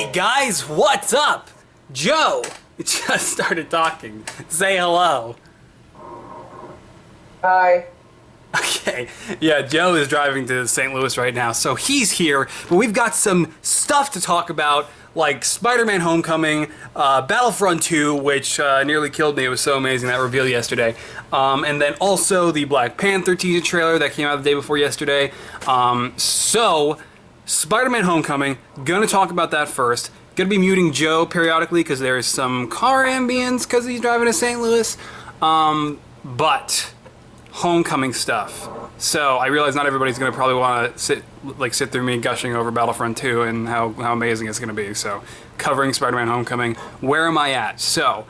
Hey guys, what's up? Joe just started talking. Say hello. Hi. Okay, yeah, Joe is driving to St. Louis right now, so he's here, but we've got some stuff to talk about, like Spider-Man Homecoming, Battlefront 2, which nearly killed me. It was so amazing, that reveal yesterday. And then also the Black Panther teaser trailer that came out the day before yesterday. So, Spider-Man Homecoming, gonna talk about that first. Gonna be muting Joe periodically because there's some car ambience because he's driving to St. Louis. But Homecoming stuff. So I realize not everybody's gonna probably want to sit through me gushing over Battlefront 2 and how amazing it's gonna be. So covering Spider-Man Homecoming, where am I at? So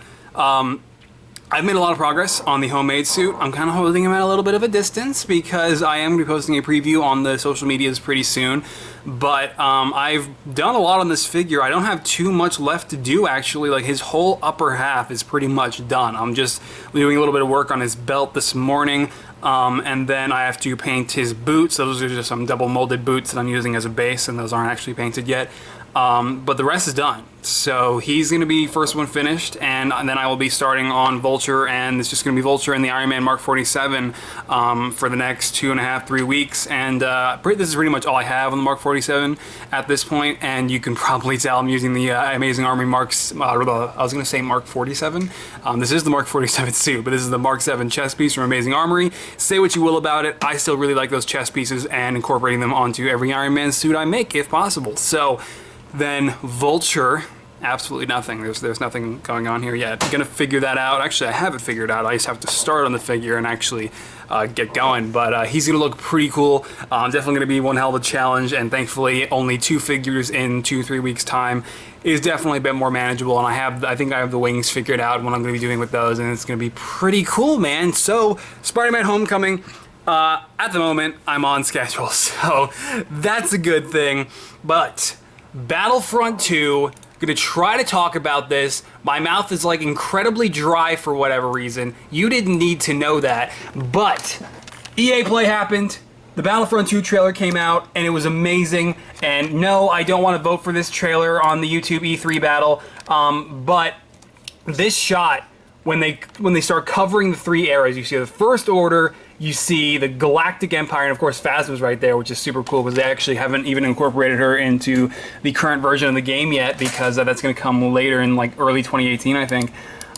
I've made a lot of progress on the homemade suit. I'm kind of holding him at a little bit of a distance because I am going to be posting a preview on the social medias pretty soon. But I've done a lot on this figure. I don't have too much left to do, actually. Like, his whole upper half is pretty much done. I'm just doing a little bit of work on his belt this morning. And then I have to paint his boots. Those are just some double molded boots that I'm using as a base, and those aren't actually painted yet. But the rest is done. So he's going to be first one finished, and then I will be starting on Vulture, and it's just going to be Vulture and the Iron Man Mark 47 for the next 2.5, 3 weeks. And this is pretty much all I have on the Mark 47 at this point, and you can probably tell I'm using the Amazing Army Marks, I was going to say Mark 47. This is the Mark 47 suit, but this is the Mark 7 chest piece from Amazing Armory. Say what you will about it, I still really like those chest pieces and incorporating them onto every Iron Man suit I make if possible. So then Vulture, absolutely nothing. There's nothing going on here yet. I'm gonna figure that out. Actually, I have it figured out. I just have to start on the figure and actually get going. But he's gonna look pretty cool. Definitely gonna be one hell of a challenge. And thankfully, only 2 figures in 2-3 weeks time is definitely a bit more manageable. And I think I have the wings figured out and what I'm gonna be doing with those, and it's gonna be pretty cool, man. So Spider-Man Homecoming. At the moment, I'm on schedule, so that's a good thing. But Battlefront 2, gonna try to talk about this. My mouth is like incredibly dry for whatever reason. You didn't need to know that, but EA Play happened. The Battlefront 2 trailer came out, and it was amazing. And no, I don't want to vote for this trailer on the YouTube E3 battle, but this shot, when they start covering the 3 eras, you see the First Order, you see the Galactic Empire, and of course Phasma's right there, which is super cool because they actually haven't even incorporated her into the current version of the game yet, because that's going to come later in like early 2018, I think.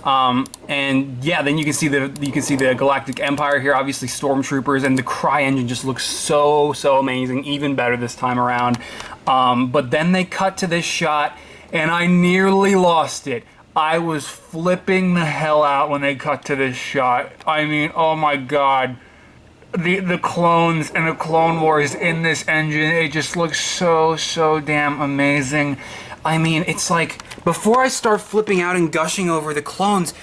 And yeah, then you can see the Galactic Empire here, obviously Stormtroopers, and the CryEngine just looks so amazing, even better this time around. But then they cut to this shot, and I nearly lost it. I was flipping the hell out when they cut to this shot. I mean, oh my god. The clones and the Clone Wars in this engine, it just looks so damn amazing. I mean, it's like, before I start flipping out and gushing over the clones,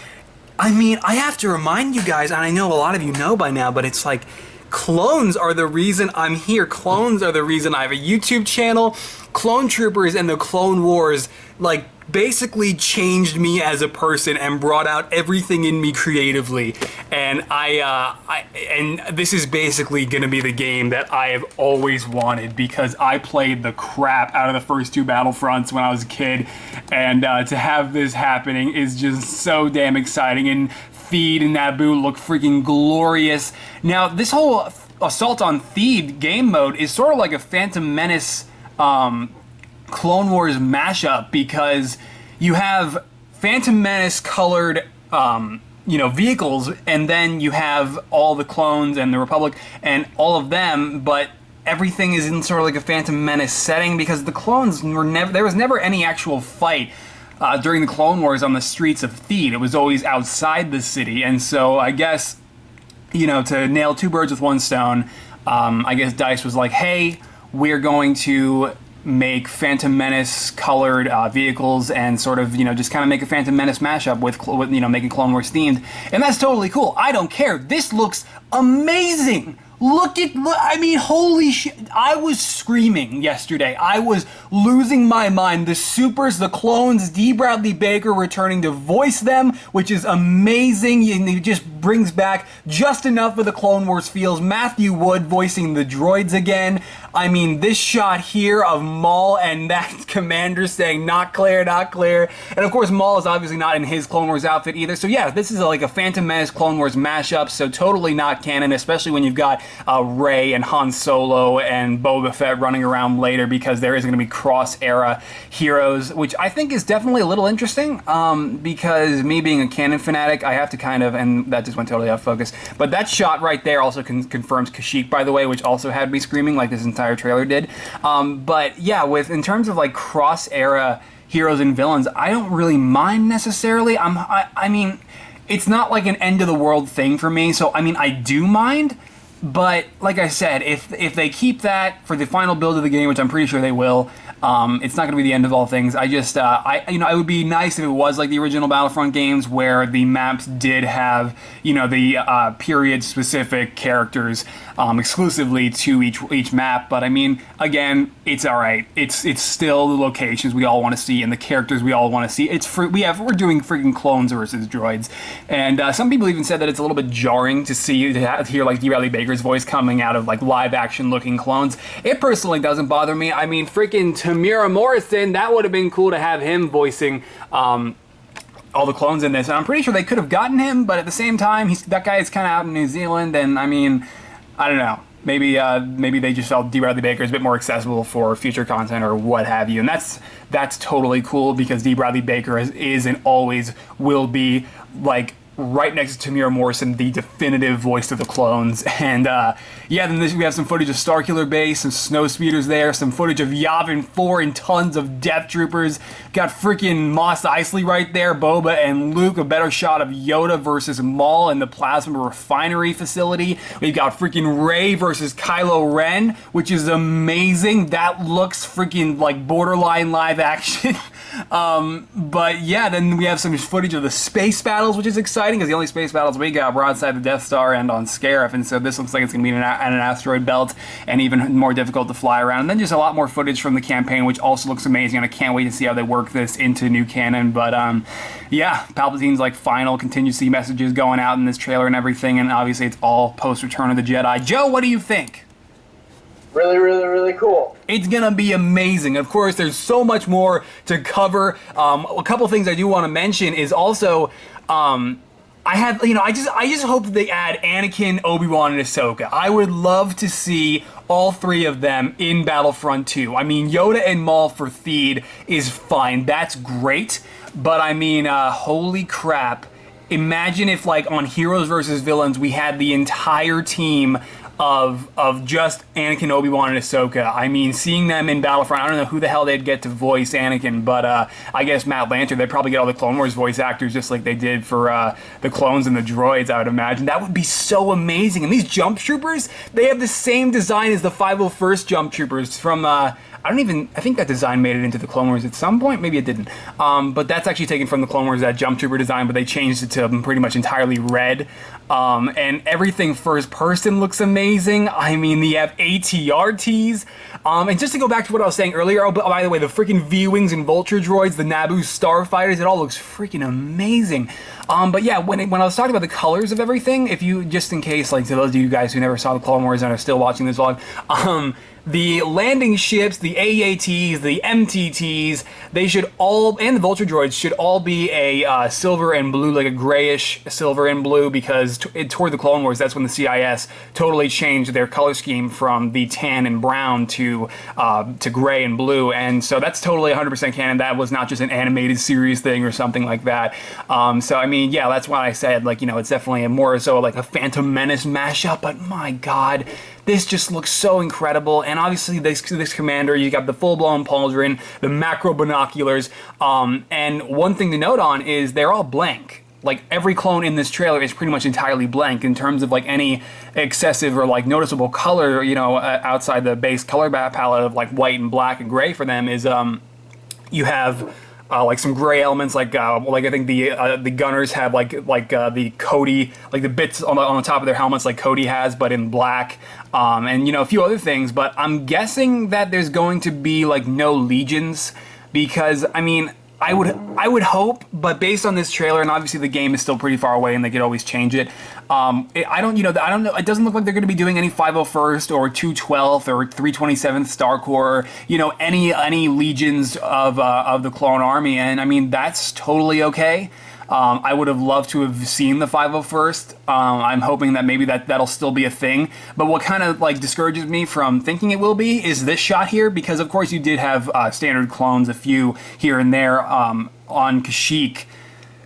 I mean, I have to remind you guys, and I know a lot of you know by now, but it's like, clones are the reason I'm here. Clones are the reason I have a YouTube channel. Clone Troopers and the Clone Wars, like, basically changed me as a person and brought out everything in me creatively. And and this is basically gonna be the game that I have always wanted, because I played the crap out of the first 2 Battlefronts when I was a kid, and to have this happening is just so damn exciting. And Theed and Naboo look freaking glorious. Now, this whole Assault on Theed game mode is sort of like a Phantom Menace Clone Wars mashup, because you have Phantom Menace colored vehicles, and then you have all the clones and the Republic and all of them, but everything is in sort of like a Phantom Menace setting, because the clones were there was never any actual fight during the Clone Wars on the streets of Theed. It was always outside the city. And so I guess, to nail 2 birds with 1 stone, I guess DICE was like, hey, we're going to make Phantom Menace colored vehicles and sort of, just kind of make a Phantom Menace mashup with making Clone Wars themed. And that's totally cool. I don't care. This looks amazing. I mean, holy shit. I was screaming yesterday. I was losing my mind. The supers, the clones, D. Bradley Baker returning to voice them, which is amazing. And it just brings back just enough of the Clone Wars feels. Matthew Wood voicing the droids again. I mean, this shot here of Maul and that commander saying, not clear, not clear. And of course, Maul is obviously not in his Clone Wars outfit either. So yeah, this is like a Phantom Menace Clone Wars mashup, so totally not canon, especially when you've got Rey and Han Solo and Boba Fett running around later, because there is going to be cross-era heroes, which I think is definitely a little interesting, because me being a canon fanatic, I have to kind of, and that just went totally off focus, but that shot right there also confirms Kashyyyk, by the way, which also had me screaming like this entire trailer did. But yeah, in terms of like cross-era heroes and villains, I don't really mind necessarily. I mean, it's not like an end-of-the-world thing for me, so I mean, I do mind. But like I said, if they keep that for the final build of the game, which I'm pretty sure they will, it's not going to be the end of all things. I just, it would be nice if it was like the original Battlefront games, where the maps did have, the period-specific characters exclusively to each map. But I mean, again, it's all right. It's still the locations we all want to see and the characters we all want to see. We're doing freaking clones versus droids, and some people even said that it's a little bit jarring to hear like D. Bradley Baker's voice coming out of like live action looking clones. It personally doesn't bother me. I mean, freaking Tamira Morrison, that would have been cool to have him voicing all the clones in this, and I'm pretty sure they could have gotten him, but at the same time, that guy is kind of out in New Zealand, and I mean, I don't know. Maybe they just felt D. Bradley Baker is a bit more accessible for future content or what have you, and that's totally cool, because D. Bradley Baker is and always will be like right next to Tamira Morrison, the definitive voice of the clones. And yeah, then we have some footage of Starkiller Base, some snow speeders there, some footage of Yavin 4 and tons of Death Troopers. Got freaking Mos Eisley right there, Boba and Luke, a better shot of Yoda versus Maul in the plasma refinery facility. We've got freaking Rey versus Kylo Ren, which is amazing. That looks freaking like borderline live action. But yeah, then we have some footage of the space battles, which is exciting, because the only space battles we got were outside the Death Star and on Scarif, and so this looks like it's going to be in an asteroid belt and even more difficult to fly around. And then just a lot more footage from the campaign, which also looks amazing, and I can't wait to see how they work this into new canon. But yeah, Palpatine's like final contingency messages going out in this trailer and everything, and obviously it's all post Return of the Jedi. Joe, what do you think? Really, really, really cool. It's gonna be amazing. Of course, there's so much more to cover. A couple things I do want to mention is also, I just hope that they add Anakin, Obi-Wan, and Ahsoka. I would love to see all three of them in Battlefront 2. I mean, Yoda and Maul for Theed is fine. That's great. But I mean, holy crap. Imagine if, like, on Heroes versus Villains, we had the entire team of just Anakin, Obi-Wan, and Ahsoka. I mean, seeing them in Battlefront, I don't know who the hell they'd get to voice Anakin, but I guess Matt Lanter, they'd probably get all the Clone Wars voice actors just like they did for the clones and the droids, I would imagine. That would be so amazing. And these Jump Troopers, they have the same design as the 501st Jump Troopers from... I think that design made it into the Clone Wars at some point. Maybe it didn't. But that's actually taken from the Clone Wars, that Jump Trooper design, but they changed it to pretty much entirely red. And everything first person looks amazing. I mean, they have ATRTs. And just to go back to what I was saying earlier, oh, by the way, the freaking V-Wings and Vulture droids, the Naboo starfighters, it all looks freaking amazing. But yeah, when I was talking about the colors of everything, if you, just in case, like to those of you guys who never saw the Clone Wars and are still watching this vlog, the landing ships, the AATs, the MTTs, they should all, and the Vulture droids, should all be a silver and blue, like a grayish silver and blue, because toward the Clone Wars, that's when the CIS totally changed their color scheme from the tan and brown to gray and blue, and so that's totally 100% canon. That was not just an animated series thing or something like that. So I mean, yeah, that's why I said, like, it's definitely more so like a Phantom Menace mashup, but my god, this just looks so incredible. And obviously this commander, you got the full-blown pauldron, the macro binoculars, and one thing to note on is they're all blank. Like, every clone in this trailer is pretty much entirely blank in terms of like any excessive or like noticeable color, outside the base color palette of like white and black and gray for them is you have like some gray elements, like I think the gunners have the Cody, like the bits on the top of their helmets, like Cody has, but in black, and a few other things. But I'm guessing that there's going to be like no legions, because I mean, I would hope, but based on this trailer, and obviously the game is still pretty far away, and they could always change it. I don't know. It doesn't look like they're going to be doing any 501st or 212th or 327th Star Corps. Any legions of the Clone Army, and I mean that's totally okay. I would have loved to have seen the 501st. I'm hoping that maybe that'll still be a thing. But what kind of like discourages me from thinking it will be is this shot here, because of course you did have standard clones, a few here and there on Kashyyyk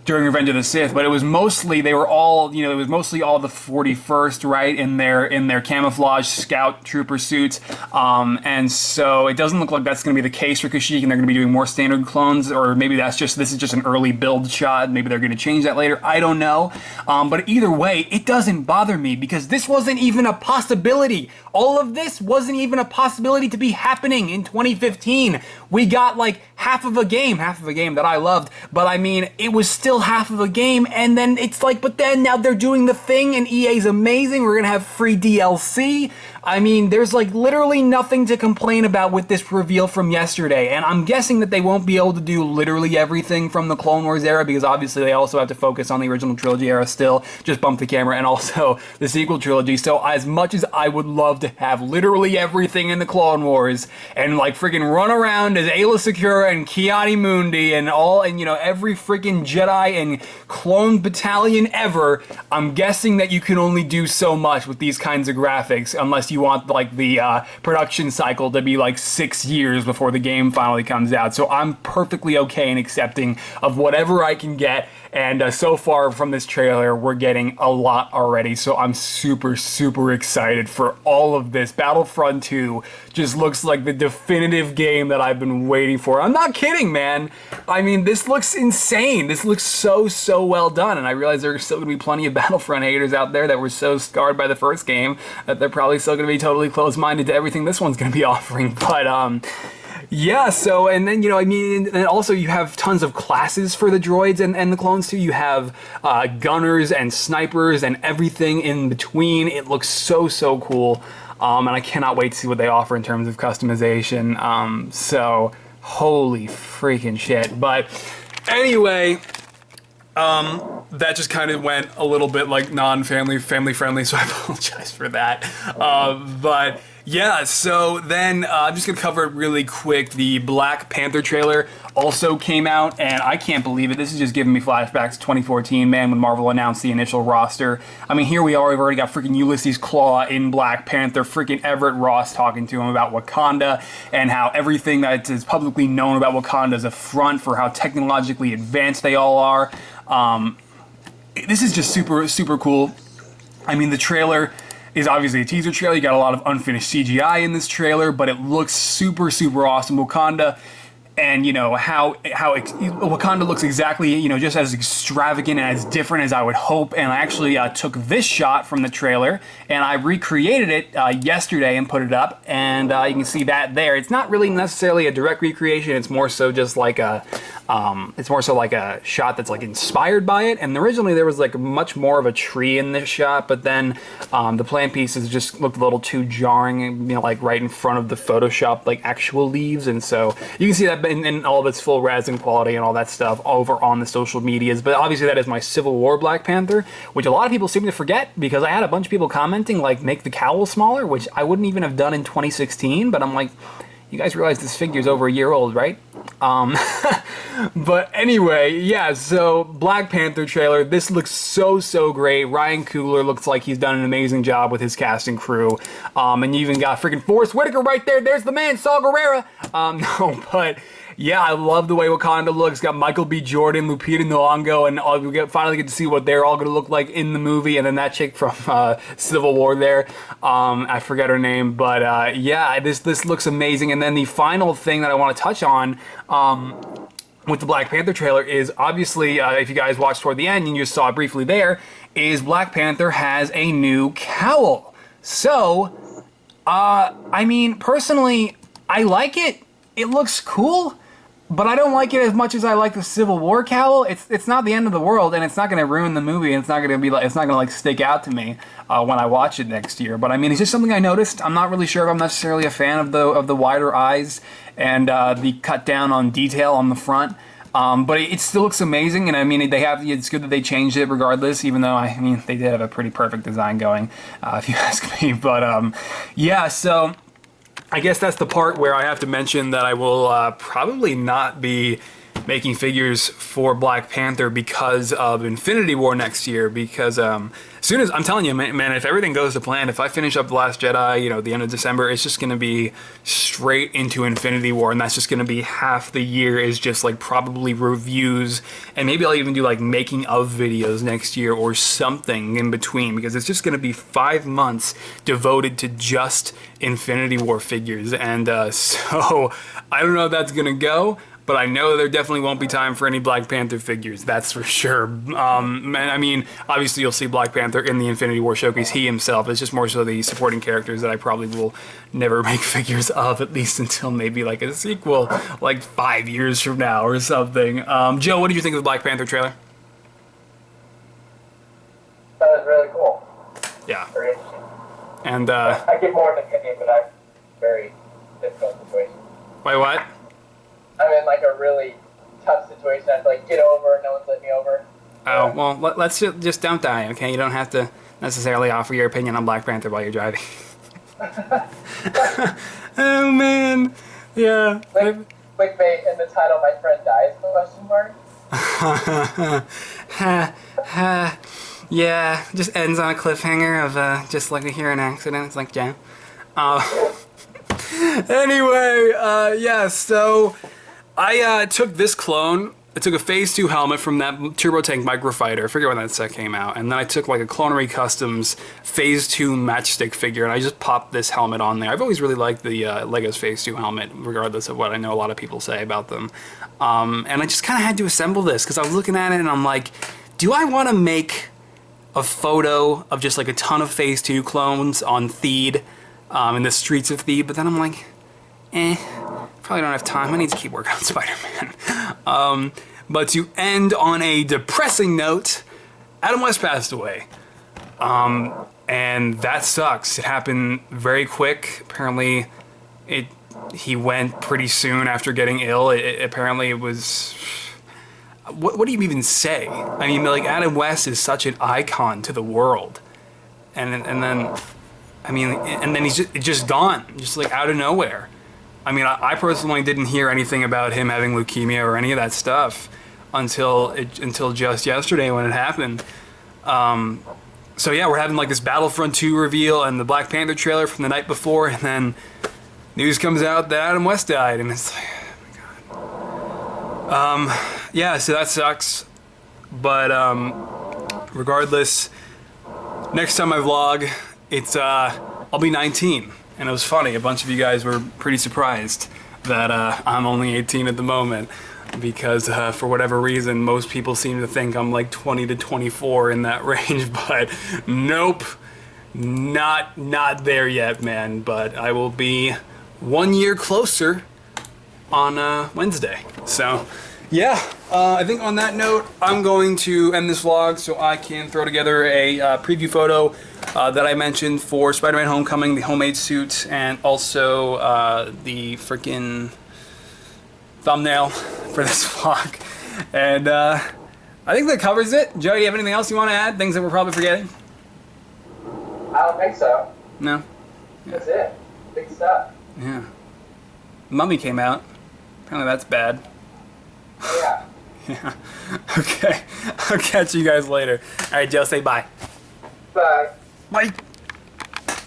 during Revenge of the Sith, but it was mostly it was mostly all the 41st, right, in their camouflage scout trooper suits, and so it doesn't look like that's going to be the case for Kashyyyk, and they're going to be doing more standard clones, or maybe this is just an early build shot. Maybe they're going to change that later. I don't know, but either way, it doesn't bother me because this wasn't even a possibility. All of this wasn't even a possibility to be happening in 2015. We got like half of a game that I loved, but I mean, it was still half of a game, and then it's like, but then now they're doing the thing, and EA's amazing. We're gonna have free DLC. I mean, there's like literally nothing to complain about with this reveal from yesterday, and I'm guessing that they won't be able to do literally everything from the Clone Wars era, because obviously they also have to focus on the original trilogy era still, just bump the camera, and also the sequel trilogy. So as much as I would love to have literally everything in the Clone Wars, and like freaking run around as Aayla Secura and Ki-Adi-Mundi and every freaking Jedi and clone battalion ever, I'm guessing that you can only do so much with these kinds of graphics, unless you want like the production cycle to be like 6 years before the game finally comes out. So I'm perfectly okay and accepting of whatever I can get, and so far from this trailer we're getting a lot already, so I'm super excited for all of this. Battlefront 2 just looks like the definitive game that I've been waiting for. I'm not kidding, man. I mean, this looks insane. This looks so well done, and I realize there's still going to be plenty of Battlefront haters out there that were so scarred by the first game that they're probably still going to be totally closed-minded to everything this one's going to be offering. But yeah, so, and then, and also you have tons of classes for the droids and the clones too. You have gunners and snipers and everything in between. It looks so cool, and I cannot wait to see what they offer in terms of customization. So, holy freaking shit. But anyway, that just kind of went a little bit like family friendly, so I apologize for that. But yeah, so then I'm just going to cover it really quick. The Black Panther trailer also came out, and I can't believe it. This is just giving me flashbacks to 2014, man, when Marvel announced the initial roster. I mean, here we are, we've already got freaking Ulysses Claw in Black Panther, freaking Everett Ross talking to him about Wakanda, and how everything that is publicly known about Wakanda is a front for how technologically advanced they all are. This is just super cool. I mean, the trailer is obviously a teaser trailer. You got a lot of unfinished CGI in this trailer, but it looks super awesome. Wakanda, and how Wakanda looks exactly, just as extravagant and as different as I would hope. And I actually took this shot from the trailer and I recreated it yesterday and put it up, and you can see that there. It's not really necessarily a direct recreation. It's more so just like a shot that's like inspired by it. And originally there was like much more of a tree in this shot, but then the plant pieces just looked a little too jarring, like right in front of the Photoshop like actual leaves. And so you can see that in all of its full res and quality and all that stuff over on the social medias. But obviously that is my Civil War Black Panther, which a lot of people seem to forget, because I had a bunch of people commenting like make the cowl smaller, which I wouldn't even have done in 2016, but I'm like, you guys realize this figure's over a year old, right? But anyway, yeah, so Black Panther trailer, this looks so great. Ryan Coogler looks like he's done an amazing job with his cast and crew. And you even got freaking Forrest Whitaker right there. There's the man, Saw Gerrera. No, but yeah, I love the way Wakanda looks. Got Michael B. Jordan, Lupita Nyong'o, and we finally get to see what they're all going to look like in the movie. And then that chick from Civil War there, I forget her name, but yeah, this looks amazing. And then the final thing that I want to touch on with the Black Panther trailer is obviously, if you guys watched toward the end and you just saw it briefly there, is Black Panther has a new cowl. So, I mean, personally, I like it. It looks cool. But I don't like it as much as I like the Civil War cowl. It's not the end of the world, and it's not going to ruin the movie, and it's not going to be like it's not going to like stick out to me when I watch it next year. But I mean, it's just something I noticed. I'm not really sure if I'm necessarily a fan of the wider eyes and the cut down on detail on the front. But it still looks amazing, and I mean, it's good that they changed it regardless, even though, I mean, they did have a pretty perfect design going, if you ask me. But, yeah, so I guess that's the part where I have to mention that I will probably not be making figures for Black Panther because of Infinity War next year, because as soon as, I'm telling you, man, if everything goes to plan, if I finish up The Last Jedi, you know, the end of December, it's just going to be straight into Infinity War, and that's just going to be half the year is just like probably reviews, and maybe I'll even do like making of videos next year or something in between, because it's just going to be 5 months devoted to just Infinity War figures, and so I don't know how that's going to go. But I know there definitely won't be time for any Black Panther figures, that's for sure. I mean, obviously you'll see Black Panther in the Infinity War showcase, he himself. It's just more so the supporting characters that I probably will never make figures of, at least until maybe like a sequel, like 5 years from now or something. Joe, what did you think of the Black Panther trailer? That was really cool. Yeah. Very interesting. And, I get more in the opinion, but I'm very difficult situation. wait, what? I'm in like a really tough situation. I have to like get over, no one's letting me over. Oh, well, let's just don't die, okay? You don't have to necessarily offer your opinion on Black Panther while you're driving. Oh, man. Yeah. Clickbait in the title, my friend dies, question mark? Yeah, just ends on a cliffhanger of just like a hearing accident. It's like, yeah. Anyway, yeah, so I took this clone. I took a Phase 2 helmet from that Turbo Tank Microfighter. I forget when that set came out. And then I took like a Clonery Customs Phase 2 Matchstick figure, and I just popped this helmet on there. I've always really liked the Lego's Phase 2 helmet, regardless of what I know a lot of people say about them. And I just kind of had to assemble this, because I was looking at it and I'm like, do I want to make a photo of just like a ton of Phase 2 clones on Theed, in the streets of Theed? But then I'm like, probably don't have time. I need to keep working on Spider-Man. But to end on a depressing note, Adam West passed away. And that sucks. It happened very quick. Apparently, he went pretty soon after getting ill. Apparently it was... What do you even say? I mean, like, Adam West is such an icon to the world. And then... I mean, and then he's just gone. Just like out of nowhere. I mean, I personally didn't hear anything about him having leukemia or any of that stuff until just yesterday when it happened. So yeah, we're having like this Battlefront 2 reveal and the Black Panther trailer from the night before, and then news comes out that Adam West died, and it's like, oh my god. Yeah, so that sucks. But regardless, next time I vlog, it's I'll be 19. And it was funny, a bunch of you guys were pretty surprised that I'm only 18 at the moment, because for whatever reason, most people seem to think I'm like 20 to 24 in that range, but nope, not there yet, man. But I will be 1 year closer on Wednesday. So yeah, I think on that note, I'm going to end this vlog so I can throw together a preview photo that I mentioned for Spider-Man Homecoming, the homemade suit, and also the freaking thumbnail for this vlog. And I think that covers it. Joe, do you have anything else you want to add? Things that we're probably forgetting? I don't think so. No? That's it. Big stuff. Yeah. Mummy came out. Apparently that's bad. Yeah. Yeah. Okay. I'll catch you guys later. Alright, Joe, say bye. Bye. Bye.